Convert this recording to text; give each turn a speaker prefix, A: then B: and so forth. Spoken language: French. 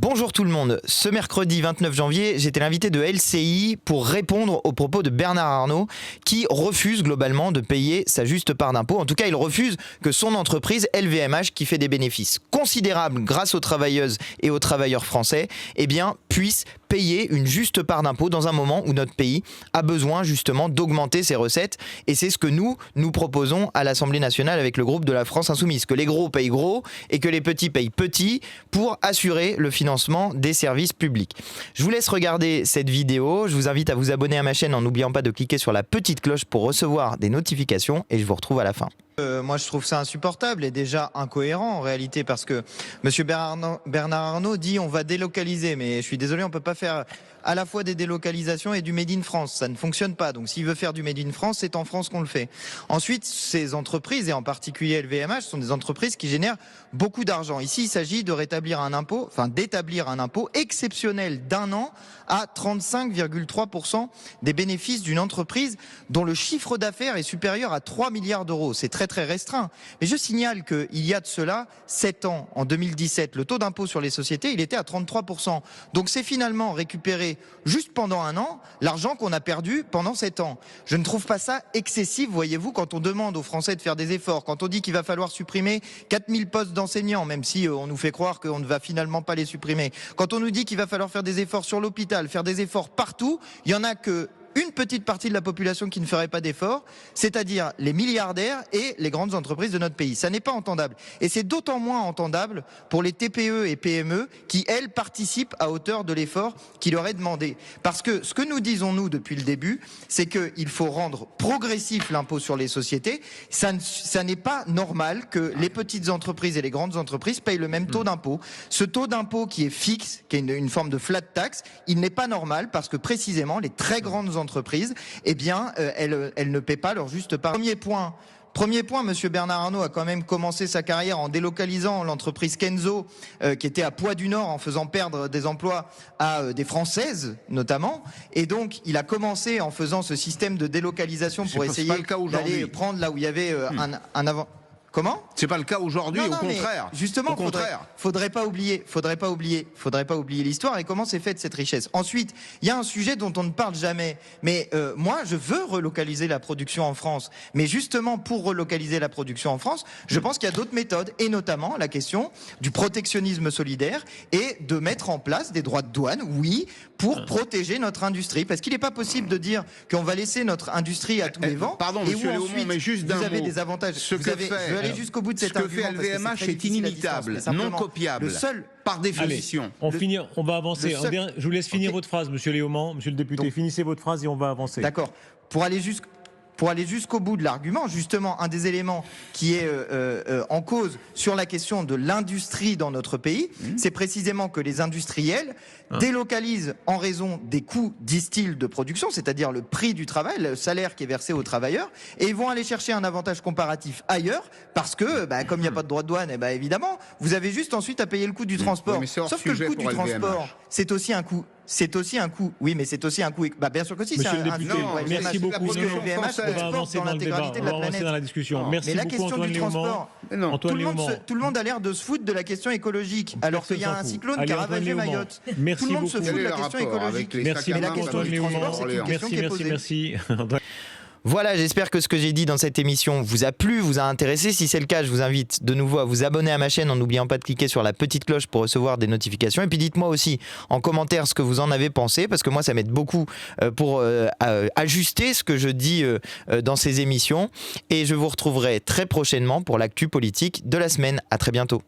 A: Bonjour tout le monde, ce mercredi 29 janvier, j'étais l'invité de LCI pour répondre aux propos de Bernard Arnault qui refuse globalement de payer sa juste part d'impôt. En tout cas, il refuse que son entreprise LVMH, qui fait des bénéfices considérables grâce aux travailleuses et aux travailleurs français, puisse payer une juste part d'impôt dans un moment où notre pays a besoin justement d'augmenter ses recettes. Et c'est ce que nous proposons à l'Assemblée nationale avec le groupe de la France Insoumise, que les gros payent gros et que les petits payent petits pour assurer le financement des services publics. Je vous laisse regarder cette vidéo, je vous invite à vous abonner à ma chaîne en n'oubliant pas de cliquer sur la petite cloche pour recevoir des notifications et je vous retrouve à la fin. Moi je trouve ça insupportable et déjà incohérent en réalité parce que M. Bernard Arnault dit on va délocaliser, mais je suis désolé, on peut pas faire à la fois des délocalisations et du Made in France, ça ne fonctionne pas. Donc s'il veut faire du Made in France, c'est en France qu'on le fait. Ensuite, ces entreprises et en particulier LVMH sont des entreprises qui génèrent beaucoup d'argent. Ici, il s'agit de d'établir un impôt exceptionnel d'1 an à 35,3% des bénéfices d'une entreprise dont le chiffre d'affaires est supérieur à 3 milliards d'euros. C'est très restreint. Mais je signale qu'il y a de cela 7 ans, en 2017, le taux d'impôt sur les sociétés, il était à 33%. Donc c'est finalement récupérer juste pendant 1 an l'argent qu'on a perdu pendant 7 ans. Je ne trouve pas ça excessif, voyez-vous, quand on demande aux Français de faire des efforts, quand on dit qu'il va falloir supprimer 4000 postes d'enseignants, même si on nous fait croire qu'on ne va finalement pas les supprimer. Quand on nous dit qu'il va falloir faire des efforts sur l'hôpital, faire des efforts partout, il y en a que une petite partie de la population qui ne ferait pas d'efforts, c'est-à-dire les milliardaires et les grandes entreprises de notre pays. Ça n'est pas entendable. Et c'est d'autant moins entendable pour les TPE et PME qui, elles, participent à hauteur de l'effort qui leur est demandé. Parce que ce que nous disons, nous, depuis le début, c'est qu'il faut rendre progressif l'impôt sur les sociétés. Ça n'est pas normal que les petites entreprises et les grandes entreprises payent le même taux d'impôt. Ce taux d'impôt qui est fixe, qui est une forme de flat tax, il n'est pas normal parce que précisément les très grandes entreprises, elles ne paient pas leur juste part. Premier point, M. Bernard Arnault a quand même commencé sa carrière en délocalisant l'entreprise Kenzo, qui était à Poix-du-Nord, en faisant perdre des emplois à des Françaises, notamment. Et donc, il a commencé en faisant ce système de délocalisation pour essayer d'aller prendre là où il y avait un avant... Comment ?
B: C'est pas le cas aujourd'hui, au contraire.
A: Justement, faudrait pas oublier l'histoire et comment s'est faite cette richesse. Ensuite, il y a un sujet dont on ne parle jamais. Mais moi, je veux relocaliser la production en France. Mais justement, pour relocaliser la production en France, je pense qu'il y a d'autres méthodes, et notamment la question du protectionnisme solidaire et de mettre en place des droits de douane, oui, pour protéger notre industrie. Parce qu'il n'est pas possible de dire qu'on va laisser notre industrie à tous les vents.
B: Pardon, monsieur Léaumont, mais juste d'un mot.
A: Vous avez des avantages. Jusqu'au bout de cet argument.
B: Ce que fait LVMH est inimitable, non copiable, par définition.
C: Allez, on va avancer. Je vous laisse finir votre phrase, monsieur Léaumont. Monsieur le député, finissez votre phrase et on va avancer.
A: D'accord. Pour aller jusqu'au bout de l'argument, justement, un des éléments qui est en cause sur la question de l'industrie dans notre pays, c'est précisément que les industriels délocalisent en raison des coûts, disent-ils, de production, c'est-à-dire le prix du travail, le salaire qui est versé aux travailleurs, et ils vont aller chercher un avantage comparatif ailleurs, parce que, comme il n'y a pas de droit de douane, évidemment, vous avez juste ensuite à payer le coût du transport.
B: Oui,
A: sauf que le coût du transport, c'est aussi un coût. Oui, mais c'est aussi un coût. Bien sûr que si.
C: Monsieur le député, merci beaucoup.
A: On va avancer dans le débat. On va avancer
C: dans la discussion. Merci beaucoup, Antoine Léaumont.
A: Tout le monde a l'air de se foutre de la question écologique, alors qu'il y a un cyclone qui a ravagé Mayotte. Tout le monde se fout de la question écologique.
C: Merci beaucoup, Antoine Léaumont. Merci.
A: Voilà, j'espère que ce que j'ai dit dans cette émission vous a plu, vous a intéressé. Si c'est le cas, je vous invite de nouveau à vous abonner à ma chaîne en n'oubliant pas de cliquer sur la petite cloche pour recevoir des notifications. Et puis dites-moi aussi en commentaire ce que vous en avez pensé, parce que moi ça m'aide beaucoup pour ajuster ce que je dis dans ces émissions. Et je vous retrouverai très prochainement pour l'actu politique de la semaine. À très bientôt.